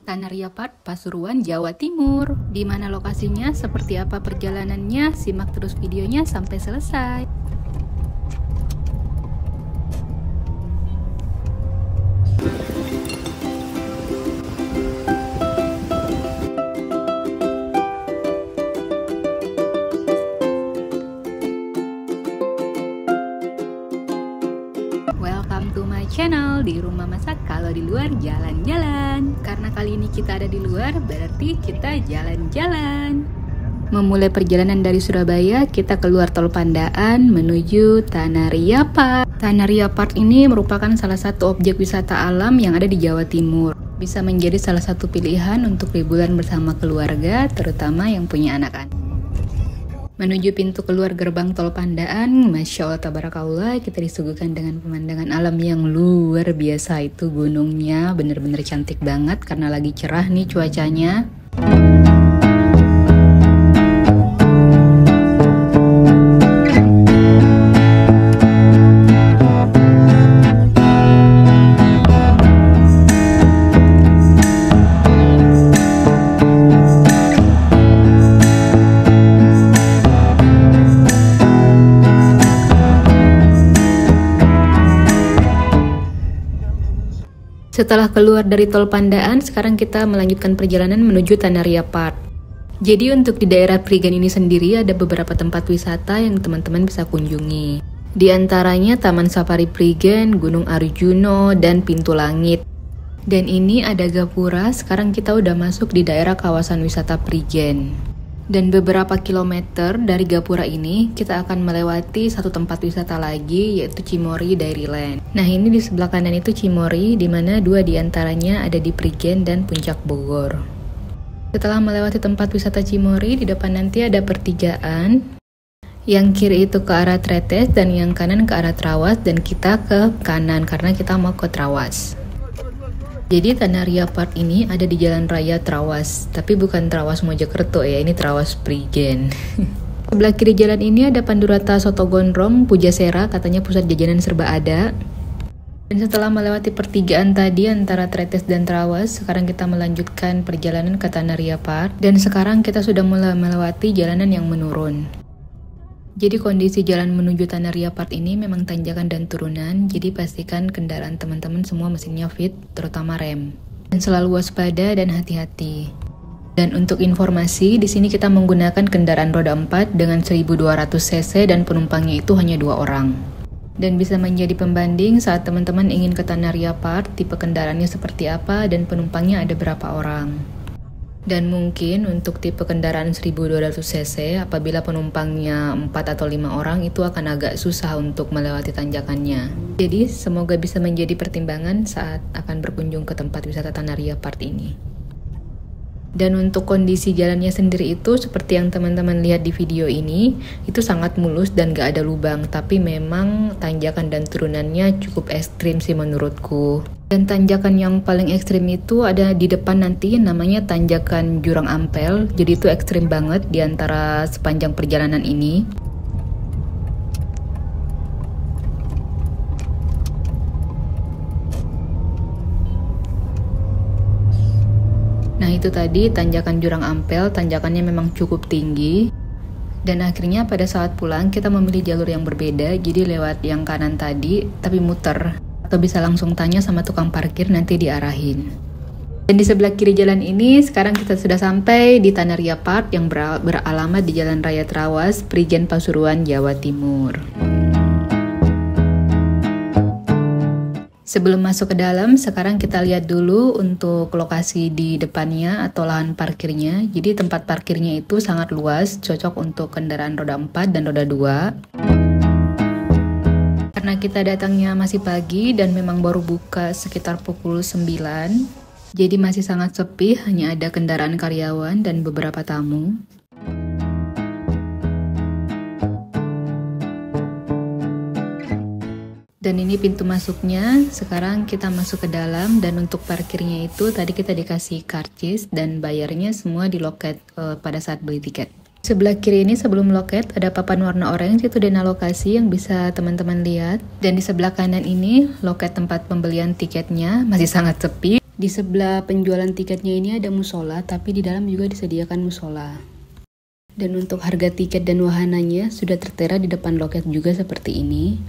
Tanaria Park, Pasuruan, Jawa Timur. Di mana lokasinya, seperti apa perjalanannya, simak terus videonya sampai selesai. Welcome to my channel, di rumah masak kalau di luar jalan-jalan. Karena kali ini kita ada di luar, berarti kita jalan-jalan. Memulai perjalanan dari Surabaya, kita keluar Tol Pandaan menuju Tanaria Park. Tanaria Park ini merupakan salah satu objek wisata alam yang ada di Jawa Timur. Bisa menjadi salah satu pilihan untuk liburan bersama keluarga, terutama yang punya anak-anak. Menuju pintu keluar gerbang Tol Pandaan, Masya Allah tabarakallah, kita disuguhkan dengan pemandangan alam yang luar biasa. Itu gunungnya bener-bener cantik banget karena lagi cerah nih cuacanya. Setelah keluar dari Tol Pandaan, sekarang kita melanjutkan perjalanan menuju Tanaria Park. Jadi untuk di daerah Prigen ini sendiri ada beberapa tempat wisata yang teman-teman bisa kunjungi. Di antaranya Taman Safari Prigen, Gunung Arjuno, dan Pintu Langit. Dan ini ada gapura, sekarang kita udah masuk di daerah kawasan wisata Prigen. Dan beberapa kilometer dari gapura ini, kita akan melewati satu tempat wisata lagi, yaitu Cimory Dairyland. Nah, ini di sebelah kanan itu Cimory, di mana dua diantaranya ada di Prigen dan Puncak Bogor. Setelah melewati tempat wisata Cimory, di depan nanti ada pertigaan. Yang kiri itu ke arah Tretes, dan yang kanan ke arah Trawas, dan kita ke kanan karena kita mau ke Trawas. Jadi Tanaria Park ini ada di Jalan Raya Trawas, tapi bukan Trawas Mojokerto ya, ini Trawas Prigen. Sebelah kiri jalan ini ada Pandurata Soto Gondrong, Pujasera, katanya pusat jajanan serba ada. Dan setelah melewati pertigaan tadi antara Tretes dan Trawas, sekarang kita melanjutkan perjalanan ke Tanaria Park. Dan sekarang kita sudah mulai melewati jalanan yang menurun. Jadi kondisi jalan menuju Tanaria Park ini memang tanjakan dan turunan, jadi pastikan kendaraan teman-teman semua mesinnya fit, terutama rem. Dan selalu waspada dan hati-hati. Dan untuk informasi, di sini kita menggunakan kendaraan roda 4 dengan 1200 cc dan penumpangnya itu hanya 2 orang. Dan bisa menjadi pembanding saat teman-teman ingin ke Tanaria Park, tipe kendaraannya seperti apa dan penumpangnya ada berapa orang. Dan mungkin untuk tipe kendaraan 1200 cc, apabila penumpangnya 4 atau 5 orang, itu akan agak susah untuk melewati tanjakannya. Jadi, semoga bisa menjadi pertimbangan saat akan berkunjung ke tempat wisata Tanaria Park ini. Dan untuk kondisi jalannya sendiri itu, seperti yang teman-teman lihat di video ini, itu sangat mulus dan gak ada lubang. Tapi memang tanjakan dan turunannya cukup ekstrim sih menurutku. Dan tanjakan yang paling ekstrim itu ada di depan nanti, namanya tanjakan Jurang Ampel. Jadi itu ekstrim banget di antara sepanjang perjalanan ini. Nah itu tadi tanjakan Jurang Ampel, tanjakannya memang cukup tinggi. Dan akhirnya pada saat pulang kita memilih jalur yang berbeda, jadi lewat yang kanan tadi tapi muter. Atau bisa langsung tanya sama tukang parkir, nanti diarahin. Dan di sebelah kiri jalan ini, sekarang kita sudah sampai di Tanaria Park yang beralamat di Jalan Raya Trawas, Prigen, Pasuruan, Jawa Timur. Sebelum masuk ke dalam, sekarang kita lihat dulu untuk lokasi di depannya atau lahan parkirnya. Jadi tempat parkirnya itu sangat luas, cocok untuk kendaraan roda 4 dan roda 2. Karena kita datangnya masih pagi dan memang baru buka sekitar pukul 9, jadi masih sangat sepi, hanya ada kendaraan karyawan dan beberapa tamu. Dan ini pintu masuknya, sekarang kita masuk ke dalam dan untuk parkirnya itu tadi kita dikasih karcis dan bayarnya semua di loket pada saat beli tiket. Sebelah kiri ini sebelum loket ada papan warna orange, itu dana lokasi yang bisa teman-teman lihat. Dan di sebelah kanan ini loket tempat pembelian tiketnya masih sangat sepi. Di sebelah penjualan tiketnya ini ada musola, tapi di dalam juga disediakan musola. Dan untuk harga tiket dan wahananya sudah tertera di depan loket juga seperti ini.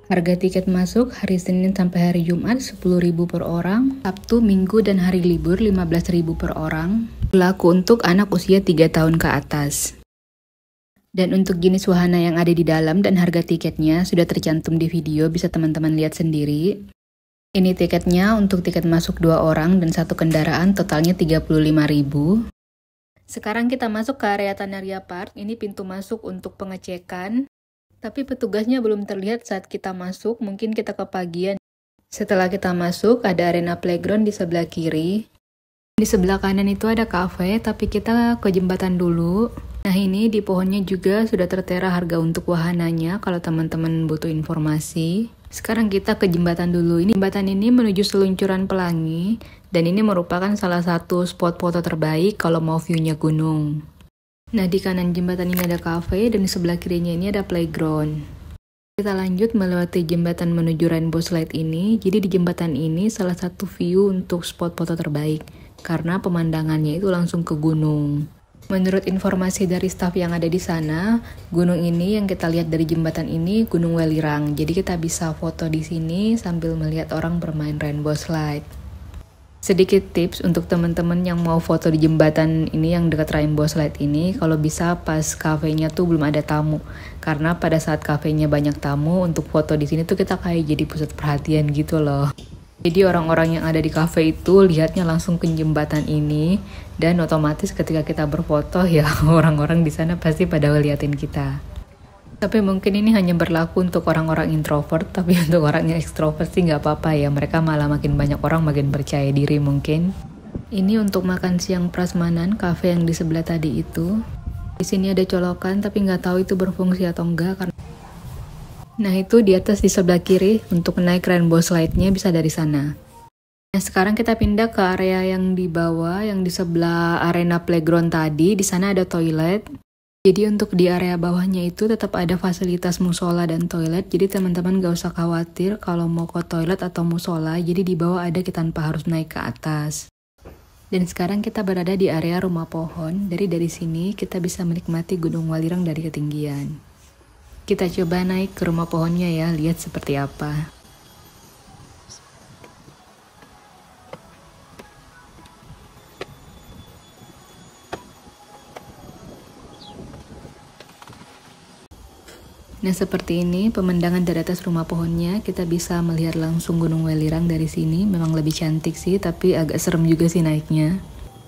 Harga tiket masuk hari Senin sampai hari Jumat 10.000 per orang, Sabtu, Minggu, dan hari libur 15.000 per orang. Berlaku untuk anak usia 3 tahun ke atas. Dan untuk jenis wahana yang ada di dalam dan harga tiketnya sudah tercantum di video, bisa teman-teman lihat sendiri. Ini tiketnya untuk tiket masuk 2 orang dan 1 kendaraan, totalnya 35.000. Sekarang kita masuk ke area Tanaria Park. Ini pintu masuk untuk pengecekan. Tapi petugasnya belum terlihat saat kita masuk, mungkin kita kepagian. Setelah kita masuk, ada arena playground di sebelah kiri. Di sebelah kanan itu ada cafe, tapi kita ke jembatan dulu. Nah ini di pohonnya juga sudah tertera harga untuk wahananya kalau teman-teman butuh informasi. Sekarang kita ke jembatan dulu. Ini jembatan ini menuju seluncuran pelangi, dan ini merupakan salah satu spot foto terbaik kalau mau view-nya gunung. Nah di kanan jembatan ini ada cafe, dan di sebelah kirinya ini ada playground. Kita lanjut melewati jembatan menuju Rainbow Slide ini. Jadi di jembatan ini salah satu view untuk spot foto terbaik, karena pemandangannya itu langsung ke gunung. Menurut informasi dari staf yang ada di sana, gunung ini yang kita lihat dari jembatan ini Gunung Welirang. Jadi kita bisa foto di sini sambil melihat orang bermain rainbow slide. Sedikit tips untuk teman-teman yang mau foto di jembatan ini yang dekat rainbow slide ini, kalau bisa pas kafenya tuh belum ada tamu. Karena pada saat kafenya banyak tamu, untuk foto di sini tuh kita kayak jadi pusat perhatian gitu loh. Jadi orang-orang yang ada di cafe itu lihatnya langsung ke jembatan ini, dan otomatis ketika kita berfoto ya orang-orang di sana pasti pada ngeliatin kita. Tapi mungkin ini hanya berlaku untuk orang-orang introvert, tapi untuk orang yang ekstrovert sih nggak apa-apa ya. Mereka malah makin banyak orang makin percaya diri mungkin. Ini untuk makan siang prasmanan cafe yang di sebelah tadi itu. Di sini ada colokan tapi nggak tahu itu berfungsi atau enggak karena. Nah itu di atas di sebelah kiri, untuk naik rainbow slide-nya bisa dari sana. Nah sekarang kita pindah ke area yang di bawah, yang di sebelah arena playground tadi. Di sana ada toilet. Jadi untuk di area bawahnya itu tetap ada fasilitas musola dan toilet. Jadi teman-teman gak usah khawatir kalau mau ke toilet atau musola. Jadi di bawah ada, kita tanpa harus naik ke atas. Dan sekarang kita berada di area rumah pohon. Dari sini kita bisa menikmati Gunung Welirang dari ketinggian. Kita coba naik ke rumah pohonnya ya, lihat seperti apa. Nah seperti ini pemandangan dari atas rumah pohonnya. Kita bisa melihat langsung Gunung Welirang dari sini. Memang lebih cantik sih, tapi agak serem juga sih naiknya.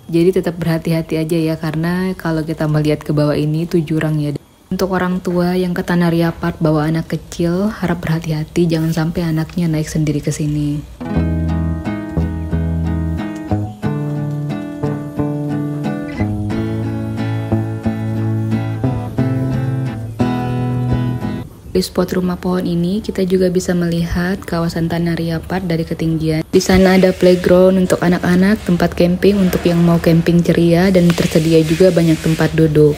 Jadi tetap berhati-hati aja ya, karena kalau kita melihat ke bawah ini itu jurang ya. Untuk orang tua yang ke Tanaria Park bawa anak kecil, harap berhati-hati jangan sampai anaknya naik sendiri ke sini. Di spot rumah pohon ini kita juga bisa melihat kawasan Tanaria Park dari ketinggian. Di sana ada playground untuk anak-anak, tempat camping untuk yang mau camping ceria, dan tersedia juga banyak tempat duduk.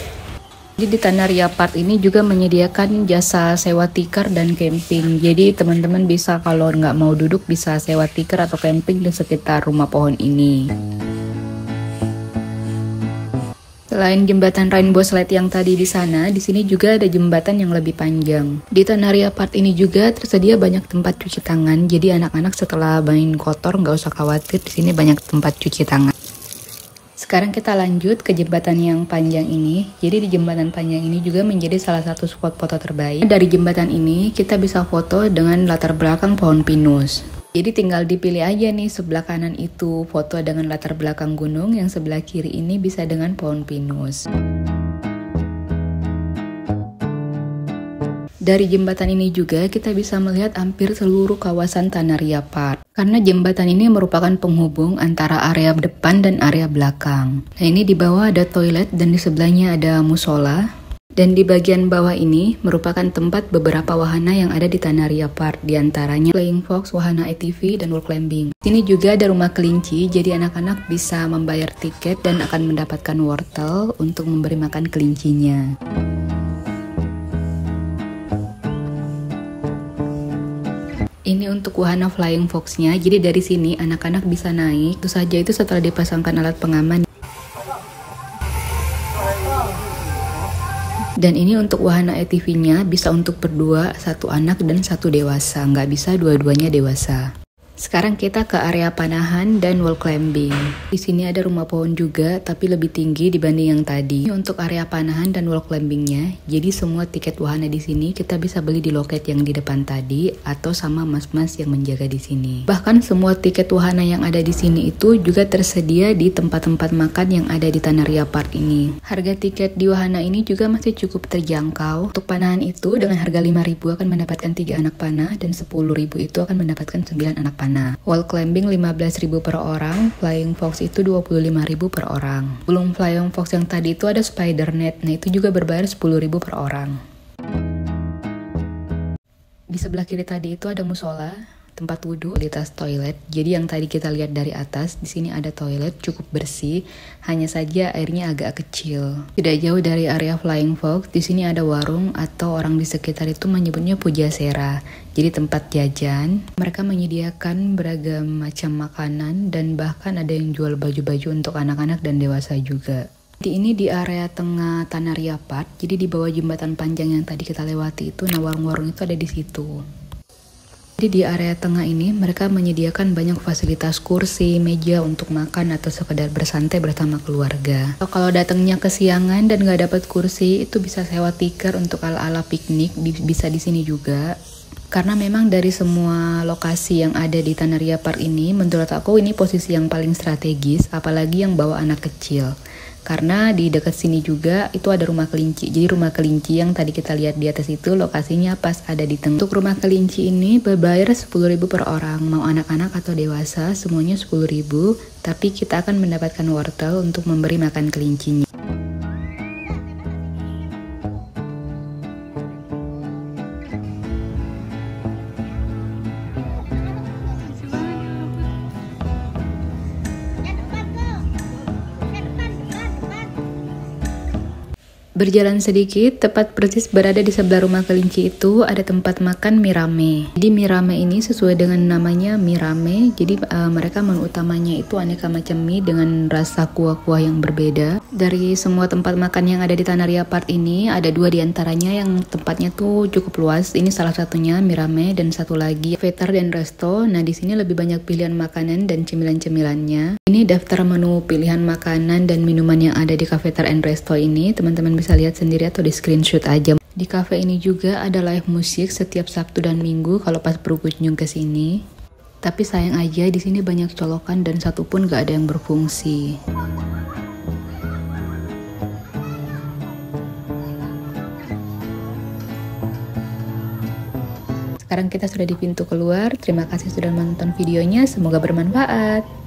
Jadi di Tanaria Park ini juga menyediakan jasa sewa tikar dan camping. Jadi teman-teman bisa kalau nggak mau duduk bisa sewa tikar atau camping di sekitar rumah pohon ini. Selain jembatan rainbow slide yang tadi di sana, di sini juga ada jembatan yang lebih panjang. Di Tanaria Park ini juga tersedia banyak tempat cuci tangan. Jadi anak-anak setelah main kotor nggak usah khawatir, di sini banyak tempat cuci tangan. Sekarang kita lanjut ke jembatan yang panjang ini. Jadi di jembatan panjang ini juga menjadi salah satu spot foto terbaik. Dari jembatan ini kita bisa foto dengan latar belakang pohon pinus. Jadi tinggal dipilih aja nih, sebelah kanan itu foto dengan latar belakang gunung, yang sebelah kiri ini bisa dengan pohon pinus. Dari jembatan ini juga kita bisa melihat hampir seluruh kawasan Tanaria Park. Karena jembatan ini merupakan penghubung antara area depan dan area belakang. Nah ini di bawah ada toilet dan di sebelahnya ada musola. Dan di bagian bawah ini merupakan tempat beberapa wahana yang ada di Tanaria Park. Di antaranya Flying Fox, wahana ATV, dan wall climbing. Sini juga ada rumah kelinci, jadi anak-anak bisa membayar tiket dan akan mendapatkan wortel untuk memberi makan kelincinya. Ini untuk wahana Flying Fox-nya. Jadi dari sini anak-anak bisa naik. Itu saja itu setelah dipasangkan alat pengaman. Dan ini untuk wahana ATV-nya bisa untuk berdua, satu anak dan satu dewasa. Nggak bisa dua-duanya dewasa. Sekarang kita ke area panahan dan wall climbing. Di sini ada rumah pohon juga, tapi lebih tinggi dibanding yang tadi. Untuk area panahan dan wall climbingnya, jadi semua tiket wahana di sini kita bisa beli di loket yang di depan tadi, atau sama mas-mas yang menjaga di sini. Bahkan semua tiket wahana yang ada di sini itu juga tersedia di tempat-tempat makan yang ada di Tanaria Park ini. Harga tiket di wahana ini juga masih cukup terjangkau. Untuk panahan itu dengan harga 5.000 akan mendapatkan 3 anak panah dan 10.000 itu akan mendapatkan 9 anak panah. Wall climbing 15.000 per orang, Flying Fox itu 25.000 per orang. Belum Flying Fox yang tadi itu ada spider net, nah itu juga berbayar 10.000 per orang. Di sebelah kiri tadi itu ada musola, tempat wudhu, fasilitas toilet. Jadi yang tadi kita lihat dari atas, di sini ada toilet cukup bersih, hanya saja airnya agak kecil. Tidak jauh dari area Flying Fox, di sini ada warung atau orang di sekitar itu menyebutnya Pujasera. Jadi tempat jajan. Mereka menyediakan beragam macam makanan dan bahkan ada yang jual baju-baju untuk anak-anak dan dewasa juga. Ini di area tengah Tanaria Park. Jadi di bawah jembatan panjang yang tadi kita lewati itu, nah warung-warung itu ada di situ. Jadi di area tengah ini mereka menyediakan banyak fasilitas kursi, meja untuk makan atau sekedar bersantai bersama keluarga. Kalau datangnya kesiangan dan nggak dapat kursi, itu bisa sewa tikar untuk ala-ala piknik, bisa di sini juga. Karena memang dari semua lokasi yang ada di Tanaria Park ini, menurut aku ini posisi yang paling strategis, apalagi yang bawa anak kecil. Karena di dekat sini juga itu ada rumah kelinci. Jadi rumah kelinci yang tadi kita lihat di atas itu lokasinya pas ada di tengah. Untuk rumah kelinci ini berbayar 10.000 per orang. Mau anak-anak atau dewasa semuanya 10.000. Tapi kita akan mendapatkan wortel untuk memberi makan kelincinya. Berjalan sedikit, tepat persis berada di sebelah rumah kelinci itu ada tempat makan mie rame. Jadi mie rame ini sesuai dengan namanya mie rame. Jadi mereka menu utamanya itu aneka macam mie dengan rasa kuah-kuah yang berbeda. Dari semua tempat makan yang ada di Tanaria Park ini, ada 2 diantaranya yang tempatnya tuh cukup luas. Ini salah satunya mie rame dan satu lagi Vetar dan Resto. Nah di sini lebih banyak pilihan makanan dan cemilan-cemilannya. Ini daftar menu pilihan makanan dan minuman yang ada di Vetar and Resto ini. Teman-teman bisa lihat sendiri atau di screenshot aja. Di cafe ini juga ada live musik setiap Sabtu dan Minggu kalau pas berkunjung ke sini. Tapi sayang aja di sini banyak colokan dan satu pun gak ada yang berfungsi. Sekarang kita sudah di pintu keluar. Terima kasih sudah menonton videonya, semoga bermanfaat.